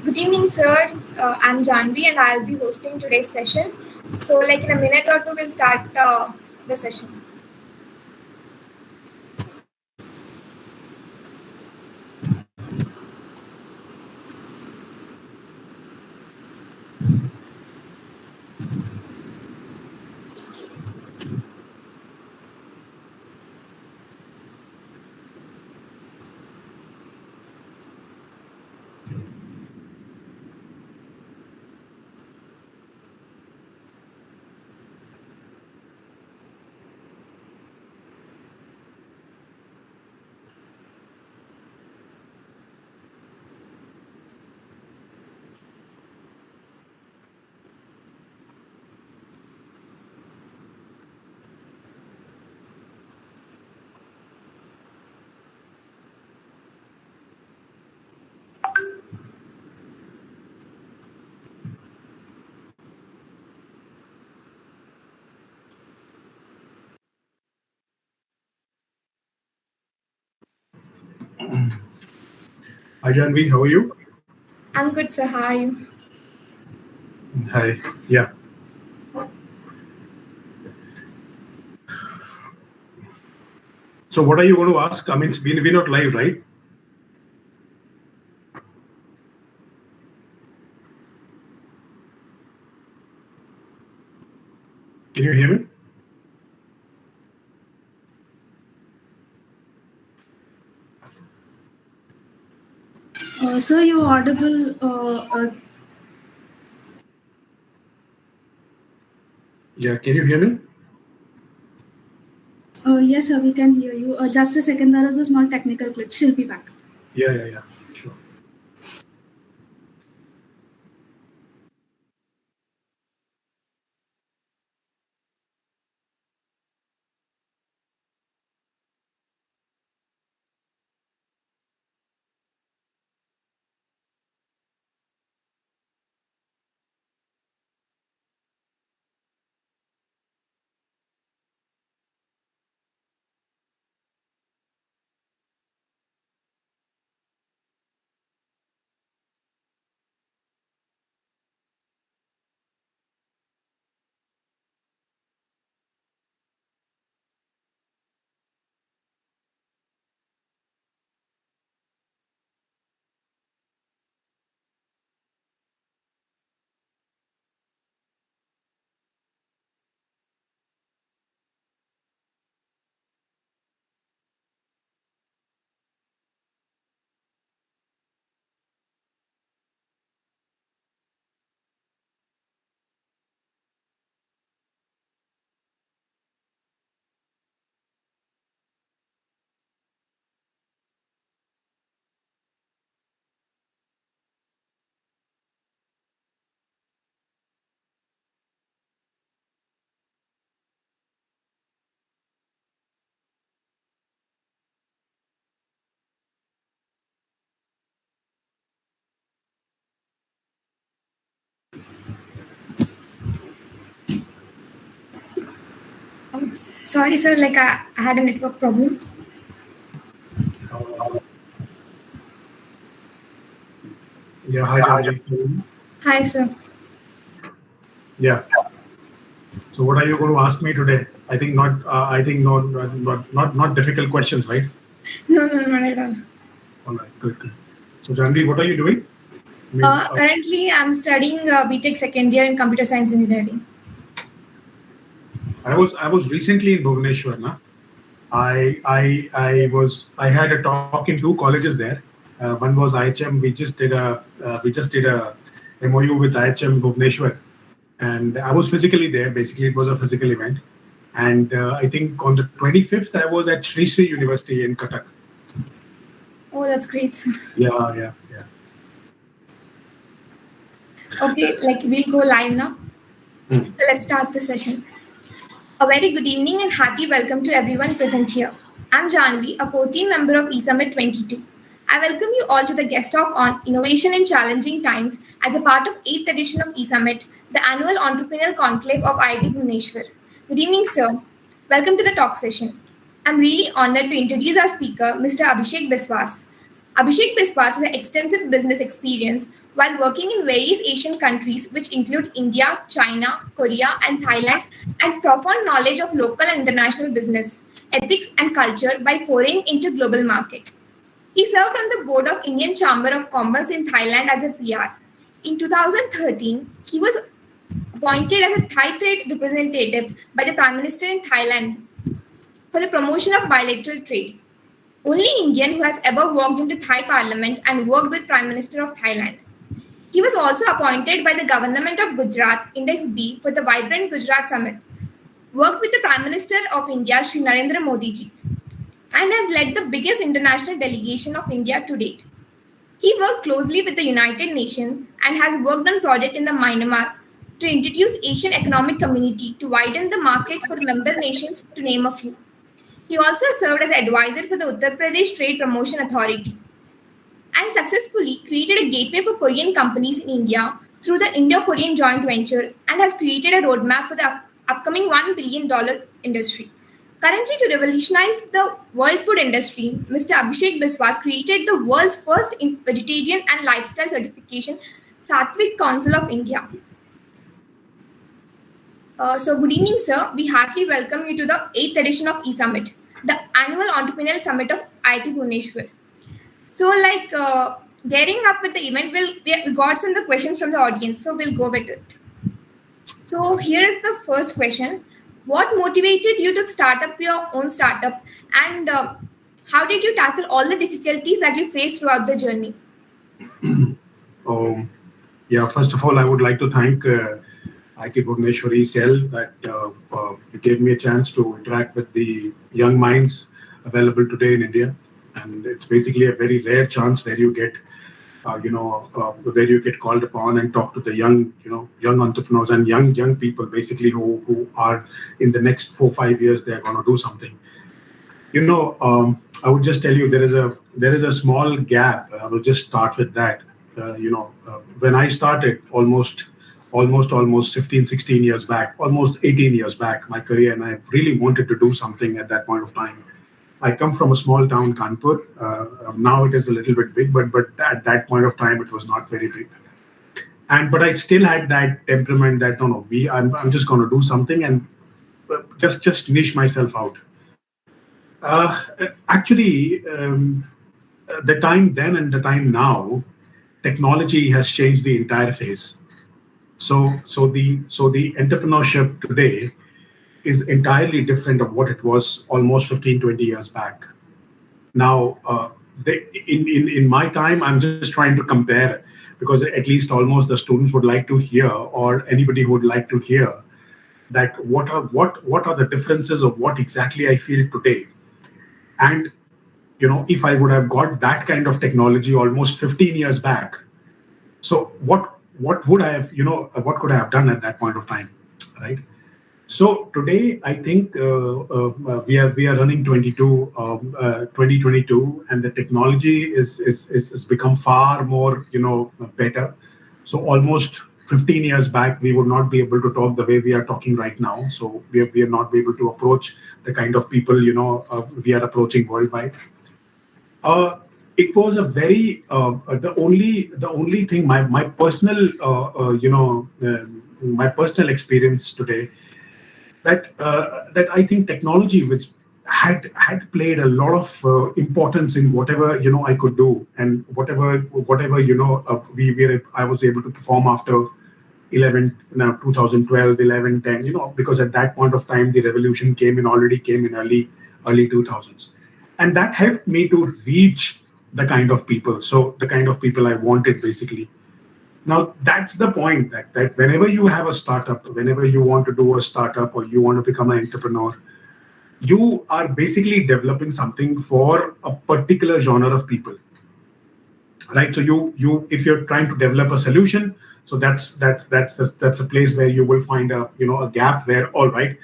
Good evening, sir. I'm Janvi and I'll be hosting today's session. So, in a minute or two, we'll start the session. Hi Janvi, how are you? I'm good, sir. How are you? Hi. Yeah. So what are you going to ask? I mean, we're not live, right? Can you hear me? Sir, you're audible. Yeah, can you hear me? Yes, sir, we can hear you. Just a second, there is a small technical glitch. She'll be back. Yeah. Sure. Sorry, sir. I had a network problem. Yeah, hi Janvi. Hi, sir. Yeah. So what are you going to ask me today? I think not. Not difficult questions, right? No, not at all. All right, good. So Janvi, what are you doing? Currently, I'm studying BTech second year in computer science engineering. I was recently in Bhubaneswar, na. I had a talk in two colleges there. One was IHM. We just did a MOU with IHM Bhubaneswar, and I was physically there. Basically, it was a physical event. And I think on the 25th, I was at Shri University in Cuttack. Oh, that's great, sir. Yeah. Okay, we'll go live now. So let's start the session. A very good evening and hearty welcome to everyone present here. I'm Janvi, a core team member of E-Summit'22. I welcome you all to the guest talk on Innovation in Challenging Times as a part of 8th edition of E-Summit, the annual entrepreneurial conclave of IIT Bhubaneswar. Good evening, sir. Welcome to the talk session. I'm really honored to introduce our speaker, Mr. Abhishek Biswas. Abhishek Biswas has extensive business experience while working in various Asian countries, which include India, China, Korea, and Thailand, and profound knowledge of local and international business, ethics, and culture by foraying into global market. He served on the board of Indian Chamber of Commerce in Thailand as a PR. In 2013, he was appointed as a Thai trade representative by the Prime Minister in Thailand for the promotion of bilateral trade. Only Indian who has ever walked into Thai Parliament and worked with Prime Minister of Thailand. He was also appointed by the government of Gujarat, Index B, for the Vibrant Gujarat Summit. Worked with the Prime Minister of India, Shri Narendra Modi ji, and has led the biggest international delegation of India to date. He worked closely with the United Nations and has worked on project in the Myanmar to introduce Asian Economic Community to widen the market for member nations, to name a few. He also served as advisor for the Uttar Pradesh Trade Promotion Authority and successfully created a gateway for Korean companies in India through the Indo-Korean joint venture and has created a roadmap for the upcoming $1 billion industry. Currently, to revolutionize the world food industry, Mr. Abhishek Biswas created the world's first vegetarian and lifestyle certification, Sattvik Council of India. So good evening, sir. We heartily welcome you to the 8th edition of E-Summit, the annual entrepreneurial summit of IIT Bhubaneswar. So gearing up with the event, we got some of the questions from the audience, so we'll go with it. So here is the first question. What motivated you to start up your own startup, and how did you tackle all the difficulties that you faced throughout the journey? First of all, I would like to thank IIT Bhubaneswar ECL that it gave me a chance to interact with the young minds available today in India. And it's basically a very rare chance where you get where you get called upon and talk to the young entrepreneurs and young people, basically who are in the next 4-5 years, they're going to do something. I would just tell you there is a small gap. I will just start with that. When I started almost 15, 16 years back, almost 18 years back, my career, and I really wanted to do something at that point of time. I come from a small town, Kanpur. Now it is a little bit big, but at that point of time, it was not very big. But I still had that temperament that I'm just going to do something and just niche myself out. Actually, the time then and the time now, technology has changed the entire phase. So the entrepreneurship today is entirely different of what it was almost 15, 20 years back. Now, in my time, I'm just trying to compare, because at least almost the students would like to hear, or anybody who would like to hear, that what are the differences of what exactly I feel today. And, if I would have got that kind of technology almost 15 years back, so what would I have, what could I have done at that point of time, right? So today, I think we are running 2022, and the technology is become far more better. So almost 15 years back, we would not be able to talk the way we are talking right now. So we are not be able to approach the kind of people we are approaching worldwide. It was a very the only thing my personal my personal experience today. That I think technology, which had played a lot of importance in whatever I could do, and whatever I was able to perform after 2012, 11, 10, because at that point of time the revolution already came in early 2000s, and that helped me to reach the kind of people. So the kind of people I wanted, basically. Now, that's the point, that whenever you have a startup, whenever you want to do a startup or you want to become an entrepreneur, you are basically developing something for a particular genre of people, right? So you if you're trying to develop a solution, so that's a place where you will find a gap where, all right,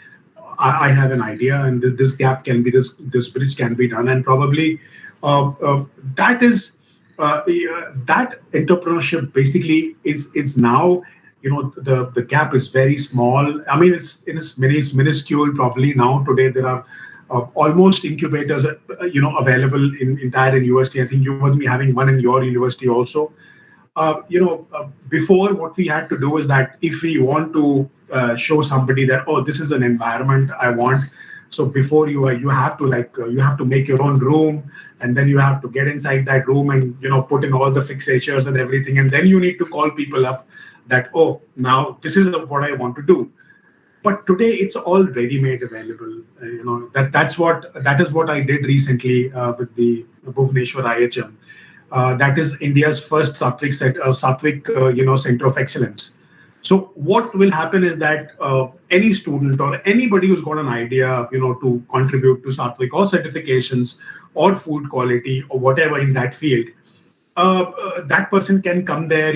I have an idea, and this gap can be this bridge can be done, and probably that is. That entrepreneurship basically is now, the gap is very small. I mean, it's minuscule probably now. Today there are almost incubators, available in entire university. I think you must be having one in your university also. Before, what we had to do is that if we want to show somebody that, oh, this is an environment I want, so before you have to you have to make your own room, and then you have to get inside that room and put in all the fixatures and everything, and then you need to call people up that, oh, now this is what I want to do. But today it's all ready-made available. That is what I did recently with the Bhubaneswar IHM. That is India's first Sattvik Center of Excellence. So what will happen is that any student or anybody who's got an idea, to contribute to Sattvik or certifications or food quality or whatever in that field, that person can come there,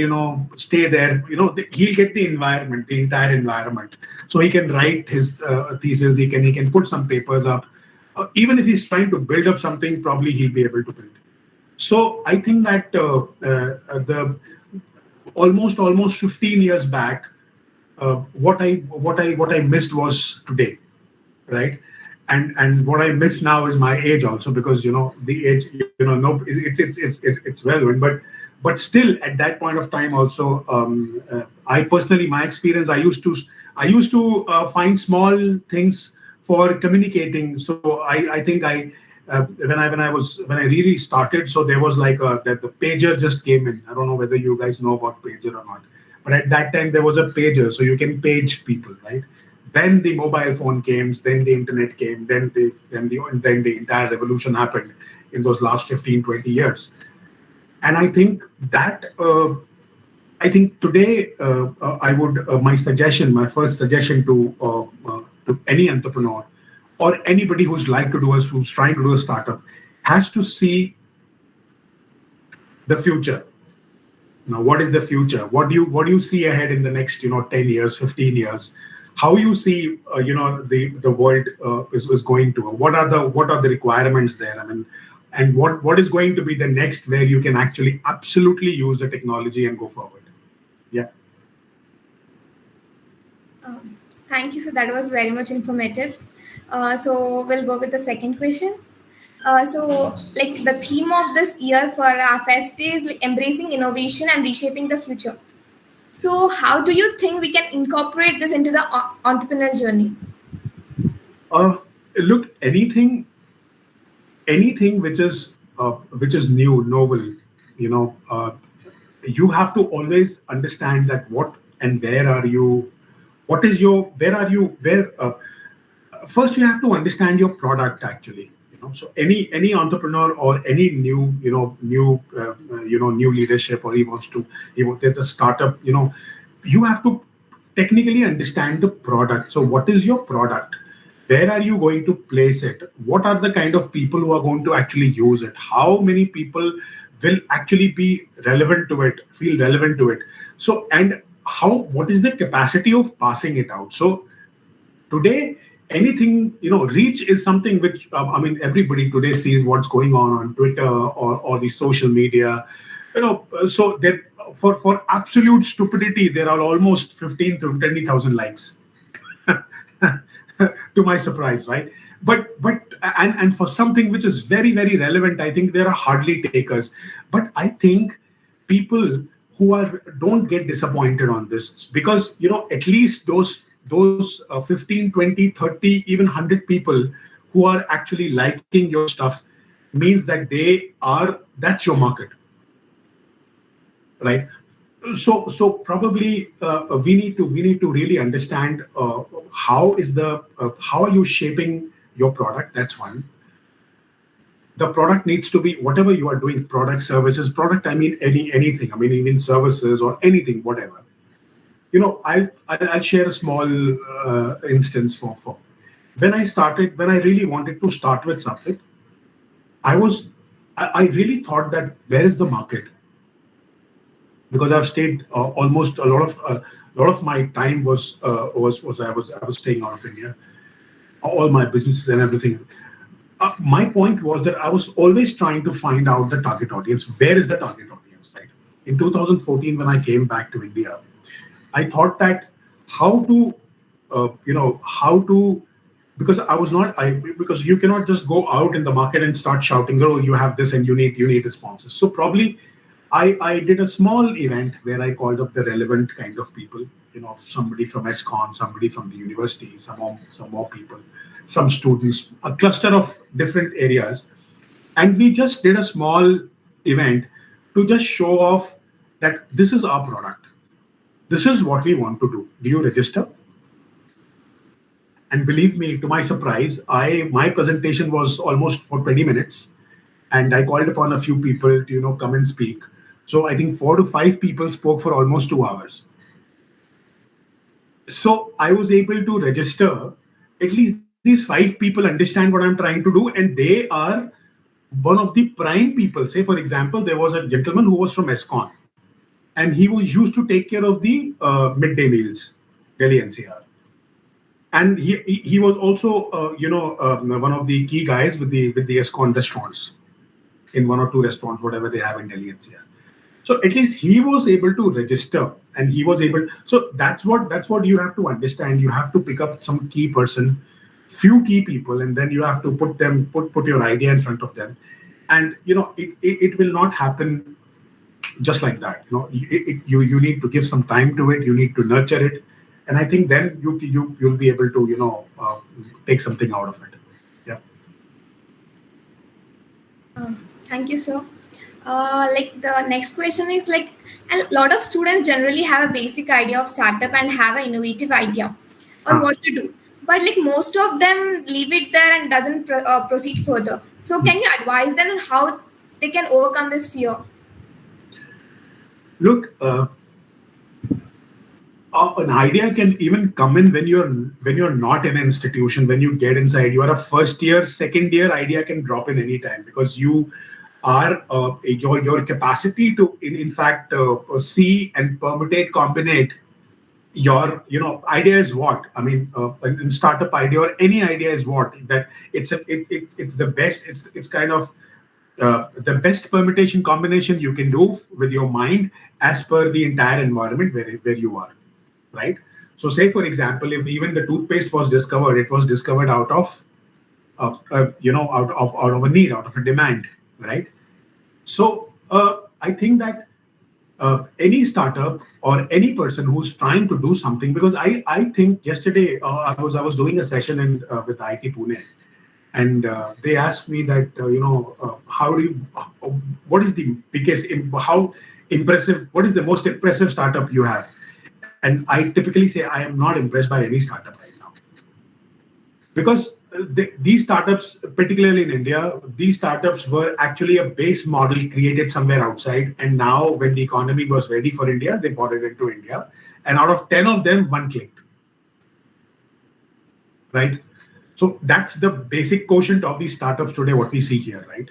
stay there. He'll get the entire environment. So he can write his thesis. He can put some papers up. Even if he's trying to build up something, probably he'll be able to build. So I think that the almost 15 years back, what I missed was today, right? And what I miss now is my age also, because the age, no, it's relevant, but still at that point of time also, I personally, my experience, I used to find small things for communicating. So I think when I really started, so there was that the pager just came in. I don't know whether you guys know about pager or not, but at that time there was a pager, so you can page people, right? Then the mobile phone came, then the internet came, then the entire revolution happened in those last 15, 20 years. And I think that today I would my first suggestion to any entrepreneur or anybody who's trying to do a startup, has to see the future. Now, what is the future? What do you see ahead in the next 10 years, 15 years? How you see the world is going to? What are the requirements there? I mean, and what is going to be the next where you can actually absolutely use the technology and go forward? Yeah. Thank you. So that was very much informative. So we'll go with the second question. So the theme of this year for our fest is embracing innovation and reshaping the future. So how do you think we can incorporate this into the entrepreneurial journey? Look, anything which is new, novel, you have to always understand that what and where are you, first you have to understand your product actually. So any entrepreneur or any new leadership, or there's a startup, you have to technically understand the product. So what is your product? Where are you going to place it? What are the kind of people who are going to actually use it? How many people will actually be relevant to it, feel relevant to it? So, and what is the capacity of passing it out? So today, anything, reach is something which, everybody today sees what's going on Twitter or the social media, so that for absolute stupidity, there are almost 15 to 20,000 likes. To my surprise, right? But for something which is very, very relevant, I think there are hardly takers. But I think people who don't get disappointed on this, because at least those 15, 20, 30, even 100 people who are actually liking your stuff means that that's your market, right? So probably we need to really understand how are you shaping your product. That's one. The product needs to be whatever you are doing, product, services, anything. Even services or anything, whatever. I'll share a small instance for when I really wanted to start with something. I really thought that where is the market? Because I've stayed almost a lot of my time was I was staying out of India, all my businesses and everything. My point was that I was always trying to find out the target audience. Where is the target audience, right? In 2014, when I came back to India, I thought that how to because because you cannot just go out in the market and start shouting, oh, you have this and you need responses. So probably I did a small event where I called up the relevant kind of people, somebody from ESCON, somebody from the university, some more people, some students, a cluster of different areas. And we just did a small event to just show off that this is our product. This is what we want to do. Do you register? And believe me, to my surprise, my presentation was almost for 20 minutes. And I called upon a few people to, come and speak. So I think 4 to 5 people spoke for almost 2 hours. So I was able to register. At least these 5 people understand what I'm trying to do. And they are one of the prime people. Say, for example, there was a gentleman who was from ESCON. And he was used to take care of the midday meals, Delhi NCR. And he was also, one of the key guys with the ESCON restaurants, in 1 or 2 restaurants, whatever they have in Delhi NCR. So at least he was able to register, and he was able. So that's what you have to understand. You have to pick up some key person, few key people, and then you have to put your idea in front of them, and it will not happen just like that. You need to give some time to it. You need to nurture it, and I think then you'll be able to take something out of it. Yeah. Thank you, sir. The next question is a lot of students generally have a basic idea of startup and have an innovative idea on what to do, but most of them leave it there and doesn't proceed further. So can you advise them on how they can overcome this fear? Look, an idea can even come in when you're not in an institution. When you get inside, you are a first year, second year, idea can drop in any time, because you are your capacity to in fact see and permutate, combinate your idea is what I mean. In startup idea or any idea is what that it's the best. It's kind of the best permutation combination you can do with your mind as per the entire environment where you are, right? So say, for example, if even the toothpaste was discovered, it was discovered out of out of a need, out of a demand, right? So I think that any startup or any person who's trying to do something, because I think yesterday I was doing a session with IIT Pune, and they asked me that what is the biggest, how impressive, what is the most impressive startup you have? And I typically say I am not impressed by any startup right now, because these startups, particularly in India, these startups were actually a base model created somewhere outside. And now when the economy was ready for India, they brought it into India. And out of 10 of them, 1 clicked. Right? So that's the basic quotient of these startups today, what we see here, right?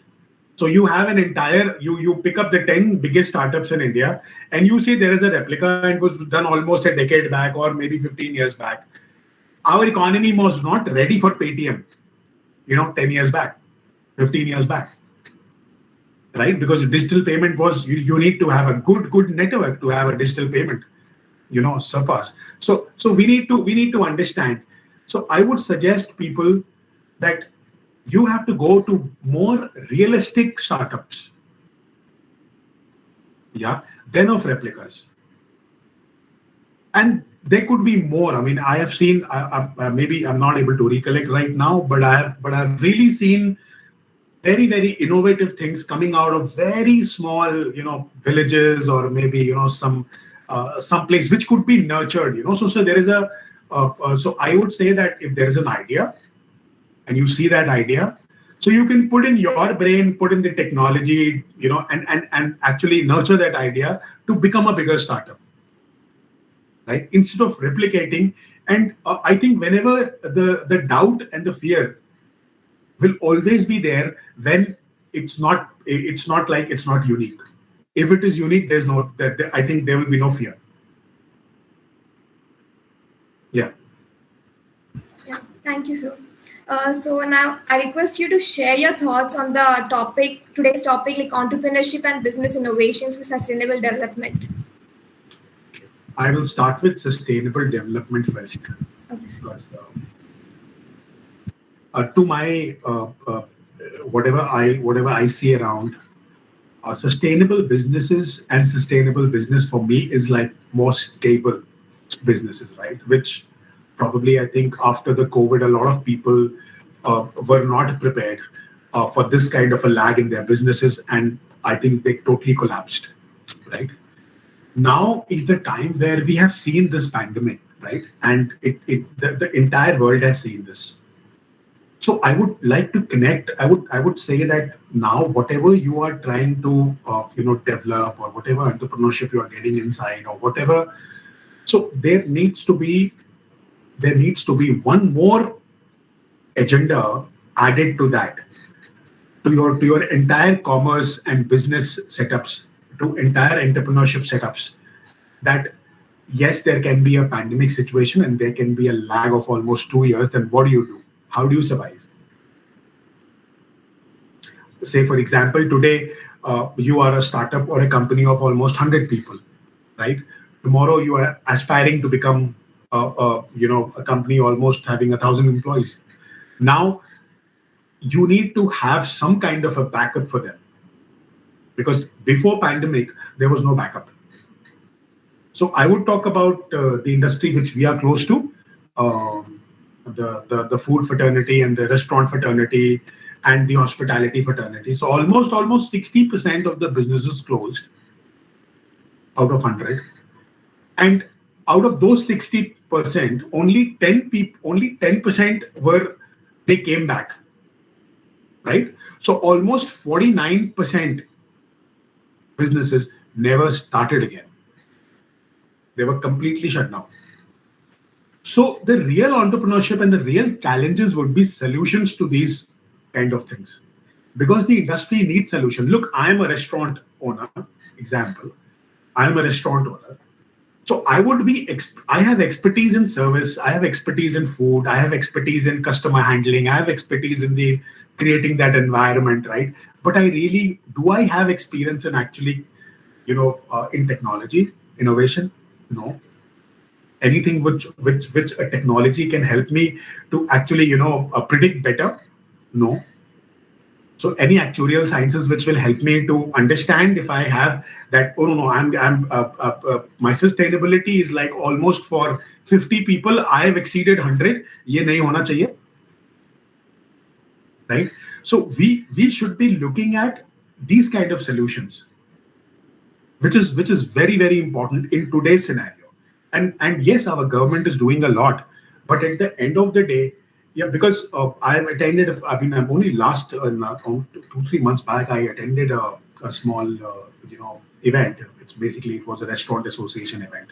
So you have an entire, you pick up the 10 biggest startups in India, and you see there is a replica, and it was done almost a decade back or maybe 15 years back. Our economy was not ready for Paytm, 10 years back, 15 years back, right? Because digital payment was, you need to have a good network to have a digital payment, surpass. So we need to understand. So I would suggest people that you have to go to more realistic startups, than of replicas. And there could be more. I mean, I have seen. Maybe I'm not able to recollect right now, but I've really seen very, very innovative things coming out of very small, villages, or maybe some place which could be nurtured. So there is a. So I would say that if there is an idea, and you see that idea, so you can put in your brain, put in the technology, and actually nurture that idea to become a bigger startup. Right, instead of replicating. And I think whenever the doubt and the fear will always be there when it's not unique. If it is unique, there's no, I think there will be no fear. Yeah. Thank you, sir. So now I request you to share your thoughts on the today's topic, like entrepreneurship and business innovations for sustainable development. I will start with sustainable development first. Okay. Because, To my whatever I see around, sustainable businesses and sustainable business for me is like more stable businesses, right? Which probably I think after the COVID, a lot of people were not prepared for this kind of a lag in their businesses, and I think they totally collapsed, right? Now is the time where we have seen this pandemic, right? And the entire world has seen this. So I would like to connect. I would say that now whatever you are trying to develop, or whatever entrepreneurship you are getting inside, or whatever. So there needs to be one more agenda added to that, to your entire commerce and business setups, to entire entrepreneurship setups. That yes, there can be a pandemic situation and there can be a lag of almost 2 years. Then what do you do? How do you survive? Say, for example, today you are a startup or a company of almost 100 people, right? Tomorrow you are aspiring to become a company almost having 1,000 employees. Now you need to have some kind of a backup for them, because before pandemic there was no backup. So I would talk about the industry which we are close to, the food fraternity and the restaurant fraternity and the hospitality fraternity. So almost 60% of the businesses closed out of 100, and out of those 60%, only 10% they came back, right? So almost 49% businesses never started again. They were completely shut down. So the real entrepreneurship and the real challenges would be solutions to these kind of things, because the industry needs solution. Look, I am a restaurant owner. Example, I am a restaurant owner. So I have expertise in service. I have expertise in food. I have expertise in customer handling. I have expertise in the creating that environment, right? But do I have experience in actually, in technology, innovation? No. Anything which a technology can help me to actually, predict better? No. So any actuarial sciences which will help me to understand if I have that, oh no, my sustainability is like almost for 50 people, I have exceeded 100. Ye nahi hona chahiye, right? So we should be looking at these kind of solutions, which is very, very important in today's scenario. And yes, our government is doing a lot, but at the end of the day, yeah, because I've attended. I'm only last 2-3 months back. I attended a small event. It was a restaurant association event,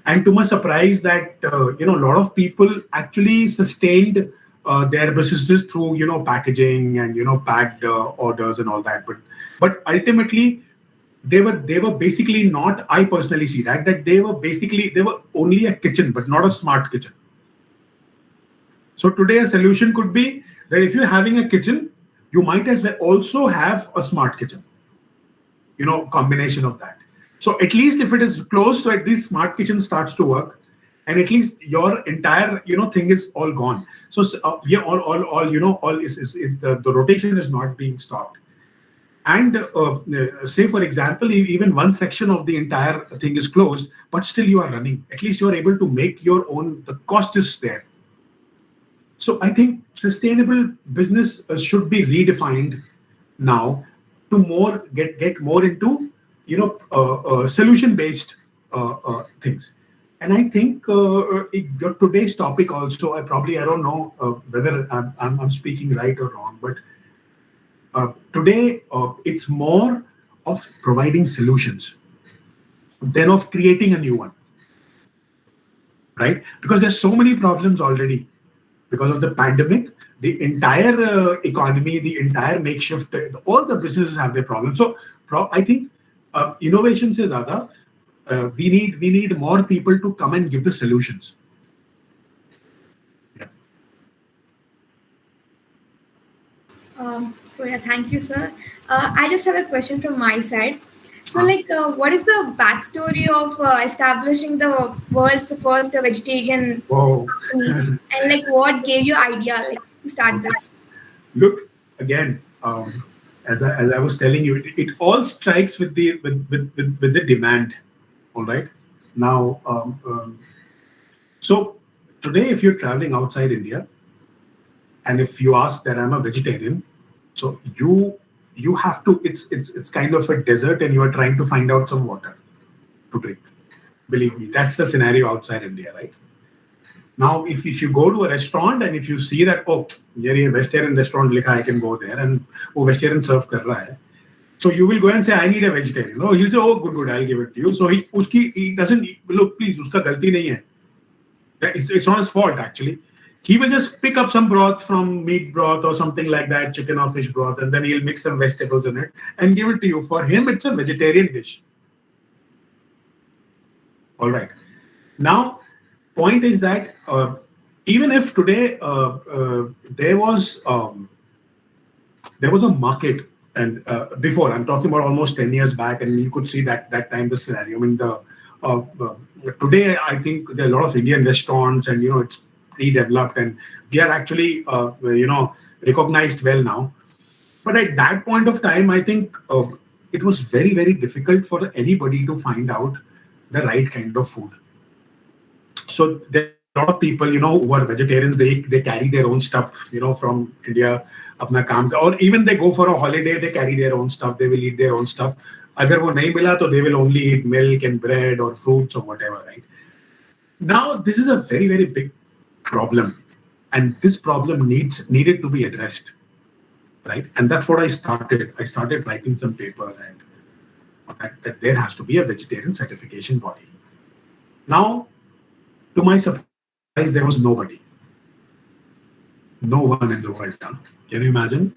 and to my surprise, that a lot of people actually sustained their businesses through packaging and packed orders and all that. But ultimately, they were basically not. I personally see that they were only a kitchen, but not a smart kitchen. So today a solution could be that if you're having a kitchen, you might as well also have a smart kitchen, combination of that. So at least if it is closed, so at least smart kitchen starts to work, and at least your entire thing is all gone. So all is the rotation is not being stopped. And say, for example, even one section of the entire thing is closed, but still you are running. At least you are able to make your own. The cost is there. So I think sustainable business should be redefined now to get more into solution-based things. And I think today's topic also, I don't know whether I'm speaking right or wrong, but today it's more of providing solutions than of creating a new one, right? Because there's so many problems already. Because of the pandemic, the entire economy, the entire makeshift, all the businesses have their problems. So I think innovation se zyada, we need more people to come and give the solutions. Yeah. Thank you, sir. I just have a question from my side. So, what is the backstory of establishing the world's first vegetarian Wow. company, and what gave you idea? to start this? Look, again, as I was telling you, it all strikes with the demand. All right. Now, so today, if you're traveling outside India, and if you ask that I'm a vegetarian, so you have to. It's kind of a desert, and you are trying to find out some water to drink. Believe me, that's the scenario outside India, right? Now, if you go to a restaurant and if you see that, oh, ये vegetarian restaurant लिखा, I can go there and वो vegetarian serve कर रहा है, so you will go and say, I need a vegetarian. No, he'll say, oh, good, I'll give it to you. So he doesn't, look, please, उसका गलती नहीं है. It's not his fault actually. He will just pick up some broth from meat broth or something like that, chicken or fish broth, and then he'll mix some vegetables in it and give it to you. For him, it's a vegetarian dish. All right. Now, point is that even if today there was a market, and before, I'm talking about almost 10 years back, and you could see that time the scenario. I mean, today I think there are a lot of Indian restaurants, and it's pre-developed, and they are actually recognized well now. But at that point of time, I think it was very, very difficult for anybody to find out the right kind of food. So there are a lot of people, who are vegetarians. They carry their own stuff, from India, apna kaam ka, or even they go for a holiday. They carry their own stuff. They will eat their own stuff. Agar wo nahi mila, to they will only eat milk and bread or fruits or whatever, right? Now this is a very, very big problem, and this problem needed to be addressed, right? And that's what I started. I started writing some papers, and that there has to be a vegetarian certification body. Now, to my surprise, there was nobody. No one in the world. Can you imagine?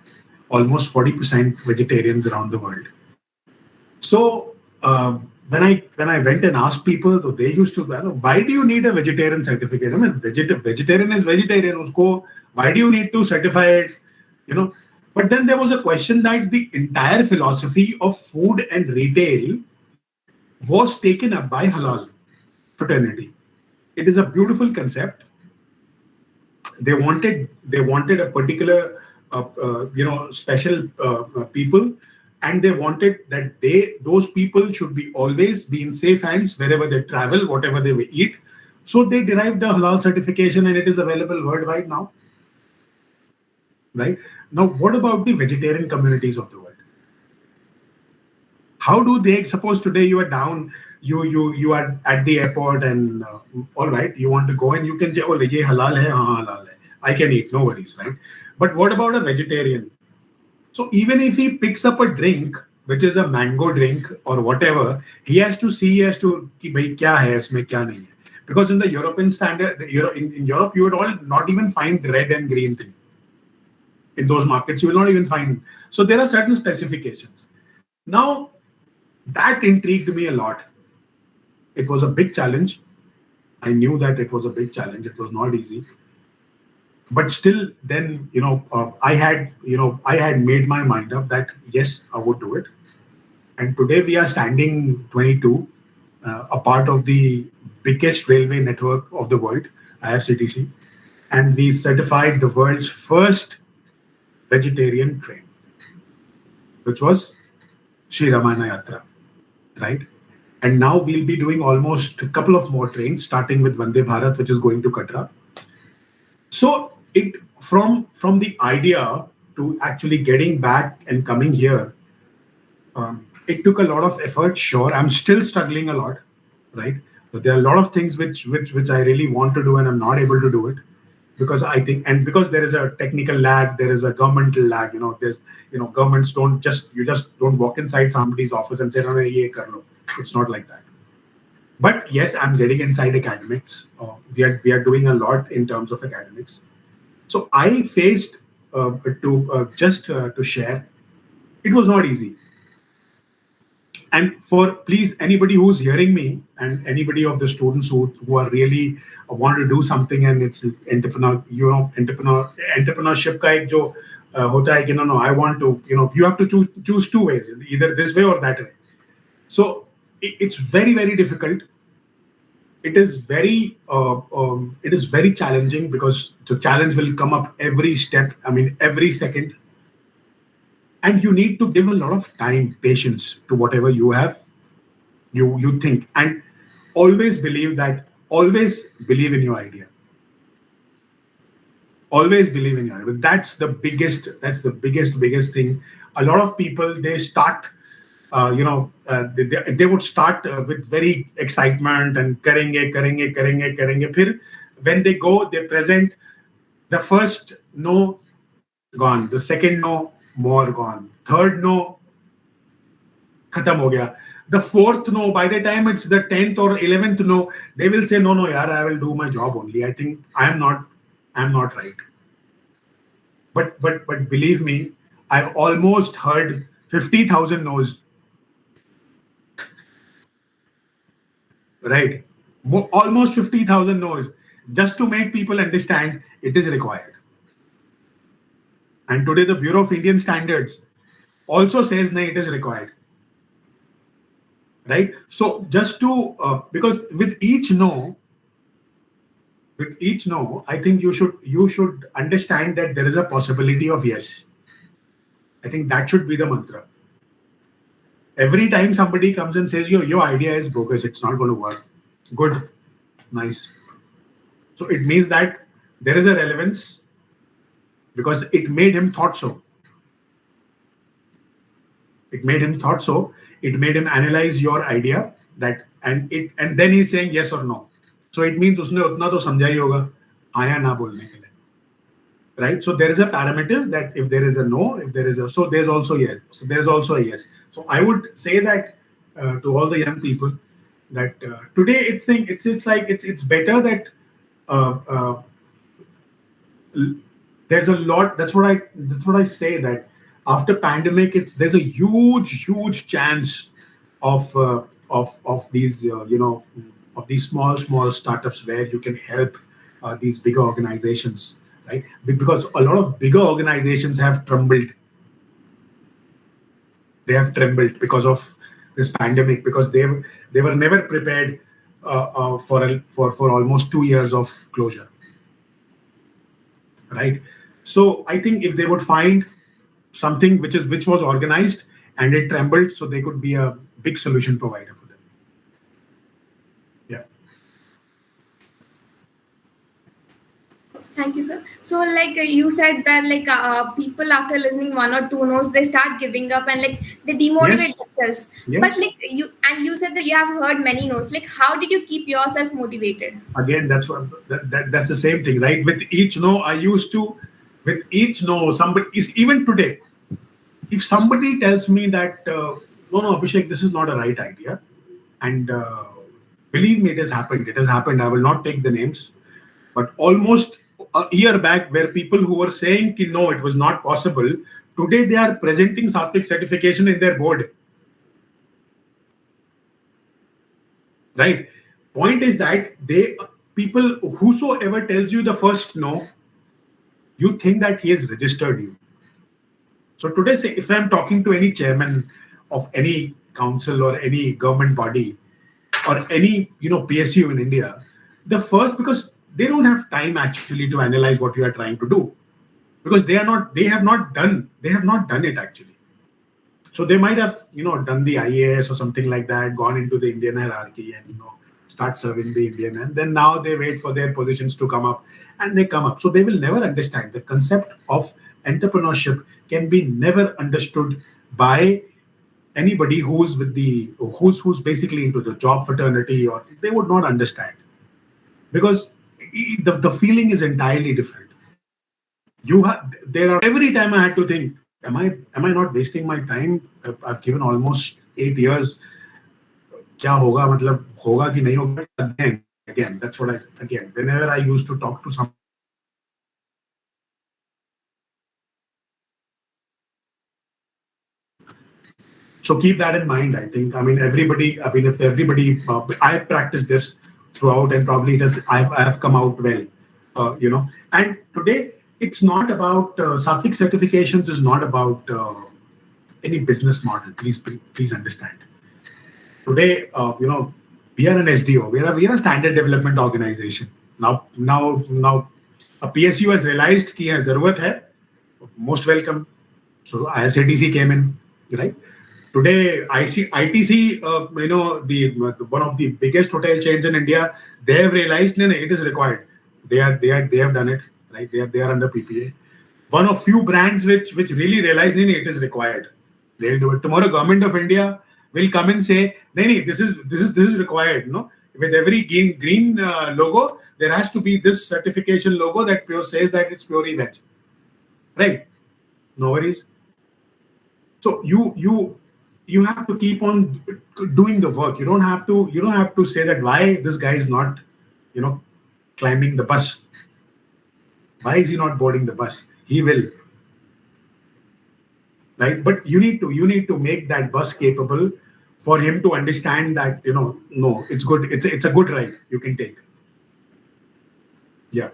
Almost 40% vegetarians around the world. So when I went and asked people, so they used to, why do you need a vegetarian certificate? I mean, vegetarian is vegetarian. Usko, why do you need to certify it? But then there was a question that the entire philosophy of food and retail was taken up by halal fraternity. It is a beautiful concept. They wanted a particular, special people, and they wanted that those people should be always be in safe hands wherever they travel, whatever they eat. So they derived a halal certification, and it is available worldwide now. Right? Now, what about the vegetarian communities of the world? How do they, suppose today you are down, you are at the airport, and all right, you want to go and you can say, oh, ye halal hai, haan, halal hai. I can eat, no worries, right? But what about a vegetarian? So even if he picks up a drink, which is a mango drink or whatever, he has to see, ki bhai kya hai isme, kya nahi hai. Because in the European standard, in Europe, you would all not even find red and green thing. In those markets, you will not even find. So there are certain specifications. Now, that intrigued me a lot. It was a big challenge. I knew that it was a big challenge. It was not easy. But still, then, I had made my mind up that, yes, I would do it. And today we are standing 22, a part of the biggest railway network of the world, IRCTC. And we certified the world's first vegetarian train, which was Shri Ramayana Yatra, right? And now we'll be doing almost a couple of more trains, starting with Vande Bharat, which is going to Katra. So it from the idea to actually getting back and coming here, it took a lot of effort. Sure, I'm still struggling a lot, right? But there are a lot of things which I really want to do, and I'm not able to do it. Because I think, and because there is a technical lag, there is a governmental lag. There's, governments don't you just don't walk inside somebody's office and say, no, ye kar lo. It's not like that. But yes, I'm getting inside academics. We are doing a lot in terms of academics. So I faced to share. It was not easy. And for please, anybody who's hearing me and anybody of the students who are really want to do something, and it's entrepreneurship ka ek jo hota hai ki no, I want to, you have to choose two ways, either this way or that way. So it's very, very difficult. it is very challenging, because the challenge will come up every step. I mean, every second, and you need to give a lot of time, patience to whatever you have, you think, and always believe that. Always believe in your idea. Always believe in your idea. That's the biggest thing. A lot of people, they start. They would start with very excitement and karenge. Phir, when they go, they present the first no, gone. The second no, more gone. Third no, khatam ho gaya. The fourth no, by the time it's the 10th or 11th no, they will say, no, yaar, I will do my job only. I think I'm not right. But believe me, I've almost heard 50,000 no's. Right? Almost 50,000 no's, just to make people understand it is required. And today the Bureau of Indian Standards also says it is required. Right? So just to, because with each no, I think you should understand that there is a possibility of yes. I think that should be the mantra. Every time somebody comes and says your idea is bogus, it's not going to work. Good, nice. So it means that there is a relevance, because it made him thought so. It made him analyze your idea, that and then he's saying yes or no. So it means उसने उतना तो समझा ही होगा, हाँ या ना बोलने के लिए. Right? So there is a parameter that if there is a no, so there's also yes. So there's also a yes. So I would say that to all the young people, that today it's better that there's a lot. That's what I say, that after pandemic, there's a huge chance of these of these small startups, where you can help these bigger organizations, right? Because a lot of bigger organizations have trembled. They have trembled because of this pandemic, because they were never prepared for almost 2 years of closure, right? So I think if they would find something which was organized and it trembled, so they could be a big solution provider for them. Yeah. Thank you, sir. So, like you said that, like people after listening one or two no's, they start giving up and like they demotivate themselves. Yes. But like you said that you have heard many no's. Like, how did you keep yourself motivated? Again, that's the same thing, right? With each no, somebody is, even today, if somebody tells me that no, Abhishek, this is not a right idea, and believe me, it has happened. I will not take the names, but almost a year back, where people who were saying no, it was not possible, today they are presenting Sattvik certification in their board. Right? Point is that people, whosoever tells you the first no, you think that he has registered you. So today, say, if I'm talking to any chairman of any council or any government body or any PSU in India, the first, because they don't have time actually to analyze what you are trying to do, because they have not done it actually. So they might have done the IAS or something like that, gone into the Indian hierarchy and start serving the Indian, and then now they wait for their positions to come up, and they come up. So they will never understand the concept of entrepreneurship. Can be never understood by anybody who's basically into the job fraternity, or they would not understand, because the feeling is entirely different. Every time I had to think, am I not wasting my time? I've given almost 8 years. क्या होगा, मतलब होगा कि नहीं होगा? Again, that's what whenever I used to talk to some, so keep that in mind. I think, if everybody, I have practiced this throughout, and probably I have come out well, and today it's not about Sattvik certifications is not about any business model. Please understand. Today, We are an SDO. We are a standard development organization. Now, a PSU has realized कि ये जरूरत है. Most welcome. So ISATC came in, right? Today, ITC, one of the biggest hotel chains in India, they have realized no, it is required. They have done it, right? They are under PPA. One of few brands which really realize no, it is required. They'll do it. Tomorrow, Government of India will come and say, no, this is required. No, with every green logo, there has to be this certification logo that says that it's purely veg, right? No worries. So you have to keep on doing the work. You don't have to say that why this guy is not, climbing the bus. Why is he not boarding the bus? He will, right? But you need to make that bus capable for him to understand that no, it's good. It's a good ride you can take. Yeah.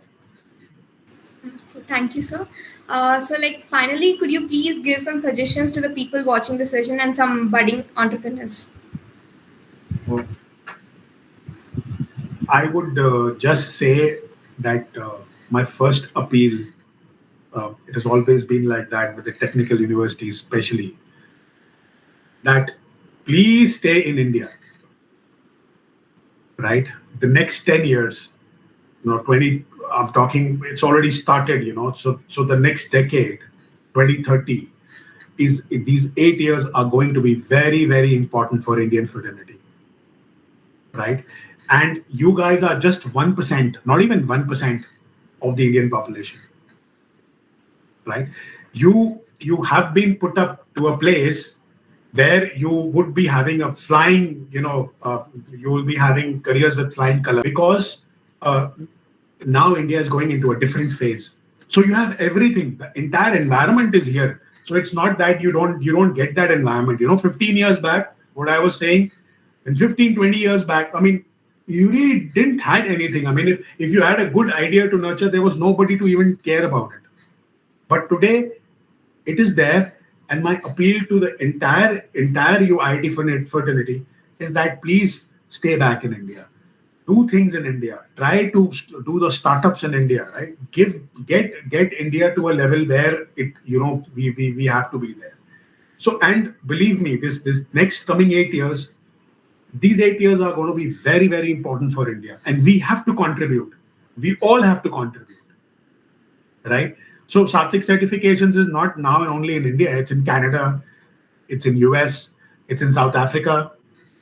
So thank you, sir. Finally, could you please give some suggestions to the people watching the session and some budding entrepreneurs? I would just say that my first appeal, it has always been like that with the technical universities, especially, that please stay in India, right? The next 10 years, 20. I'm talking, it's already started, so the next decade, 2030, is these 8 years are going to be very, very important for Indian fraternity, right? And you guys are just 1%, not even 1% of the Indian population, right? You have been put up to a place where you would be having a flying, you will be having careers with flying colors, because now India is going into a different phase. So you have everything. The entire environment is here. So it's not that you don't get that environment. 15 years back, what I was saying, and 15, 20 years back, I mean, you really didn't had anything. I mean, if you had a good idea to nurture, there was nobody to even care about it. But today, it is there. And my appeal to the entire UIT fraternity is that please stay back in India. Do things in India. Try to do the startups in India, right? Get India to a level where we have to be there. So, and believe me, this next coming 8 years, these 8 years are going to be very, very important for India, and we have to contribute. We all have to contribute, right? So, Sattvik certifications is not now and only in India. It's in Canada, it's in US, it's in South Africa.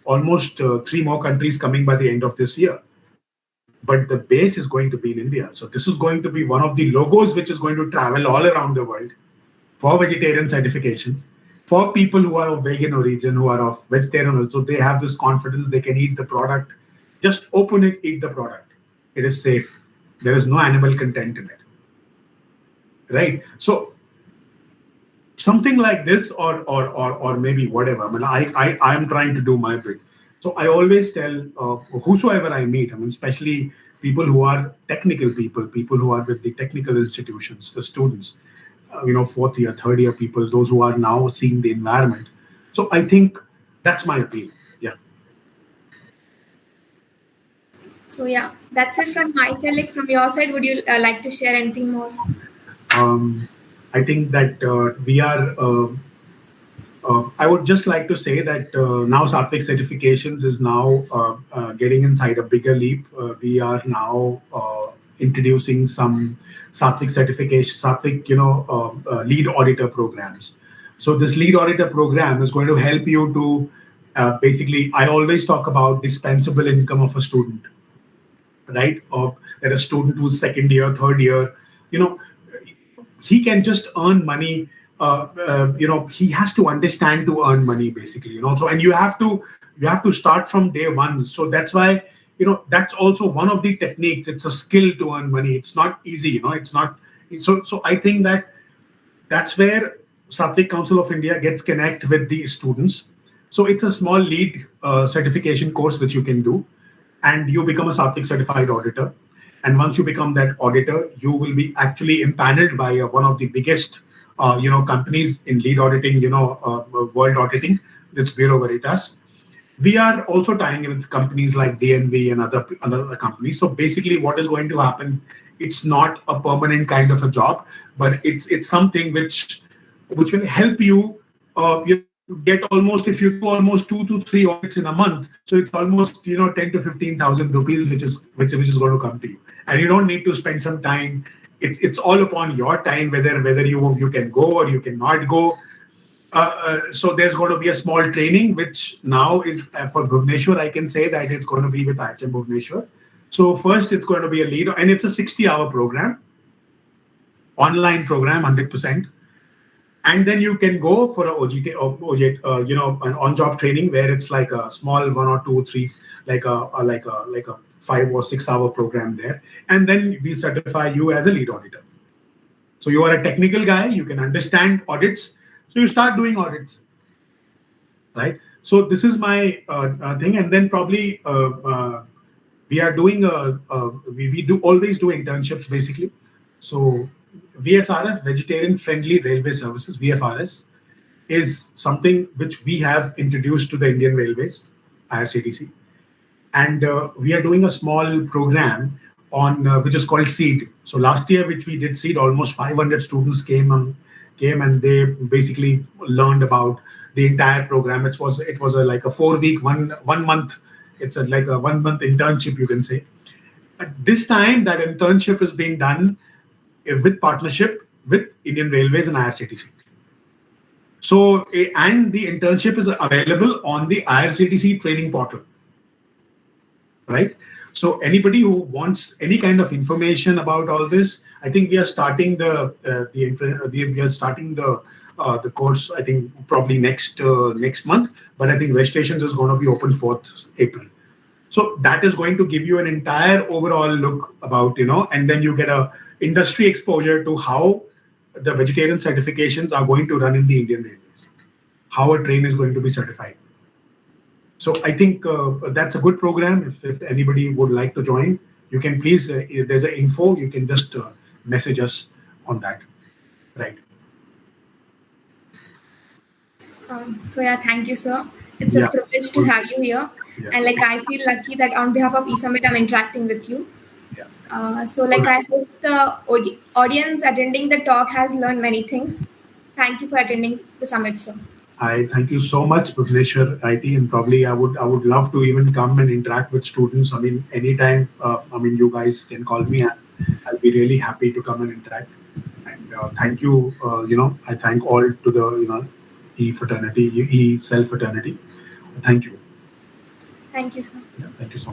Almost 3 more countries coming by the end of this year. But the base is going to be in India. So this is going to be one of the logos which is going to travel all around the world for vegetarian certifications, for people who are of vegan origin, who are of vegetarian origin. So they have this confidence, they can eat the product. Just open it, eat the product. It is safe. There is no animal content in it. Right? So something like this, or maybe whatever. I mean, I am trying to do my bit. So I always tell whosoever I meet, I mean, especially people who are technical people who are with the technical institutions, the students, fourth year, third year people, those who are now seeing the environment. So I think that's my appeal. Yeah. So yeah, that's it from my side. Like from your side, would you like to share anything more? I think that we are. I would just like to say that now Sattvik certifications is now getting inside a bigger leap. We are now introducing some Sattvik certification, Sattvik, lead auditor programs. So this lead auditor program is going to help you to basically. I always talk about dispensable income of a student, right? Or that a student who's second year, third year, he can just earn money. He has to understand to earn money, basically. So, and you have to start from day one. So that's why that's also one of the techniques. It's a skill to earn money. It's not easy. It's not. So I think that's where Sattvik Council of India gets connect with the students. So it's a small lead certification course which you can do, and you become a Sattvik certified auditor. And once you become that auditor, you will be actually empaneled by one of the biggest, companies in lead auditing, world auditing. That's Bureau Veritas. We are also tying in with companies like DNV and other companies. So basically, what is going to happen? It's not a permanent kind of a job, but it's something which will help you. Get almost, if you do almost 2 to 3 audits in a month, so it's almost 10 to 15,000 rupees, which is going to come to you, and you don't need to spend some time. It's all upon your time whether you can go or you cannot go. So there's going to be a small training, which now is for Bhubaneswar. I can say that it's going to be with IHM Bhubaneswar. So first, it's going to be a lead, and it's a 60-hour program, online program, 100%. And then you can go for a an on-job training where it's like a small 1 or 2 or 3, like a 5 or 6 hour program there, and then we certify you as a lead auditor. So you are a technical guy, you can understand audits, so you start doing audits, right? So this is my thing, and then probably we are doing we do always do internships basically. So VSRF, Vegetarian Friendly Railway Services, VFRS, is something which we have introduced to the Indian Railways, IRCTC, and we are doing a small program on which is called SEED. So last year, which we did SEED, almost 500 students came and they basically learned about the entire program. It was like a 4-week, one month. It's like a 1 month internship, you can say. At this time, that internship is being done with partnership with Indian Railways and IRCTC. So, and the internship is available on the IRCTC training portal, right? So anybody who wants any kind of information about all this, I think we are starting the course. I think probably next month, but I think registrations is going to be open 4th April. So that is going to give you an entire overall look about, and then you get a industry exposure to how the vegetarian certifications are going to run in the Indian Railways, how a train is going to be certified. So I think that's a good program. If anybody would like to join, you can please, if there's an info, you can just message us on that, right? So yeah, thank you, sir. It's a privilege to have you here. Yeah. And I feel lucky that on behalf of E-Summit, I'm interacting with you. Yeah. So I hope the audience attending the talk has learned many things. Thank you for attending the summit, sir. I thank you so much, Bhubaneswar IT, and probably I would love to even come and interact with students. I mean, anytime. You guys can call me, and I'll be really happy to come and interact. And thank you. I thank all to the E-fraternity, E-self fraternity. Thank you. Thank you, sir. Yeah, thank you so much.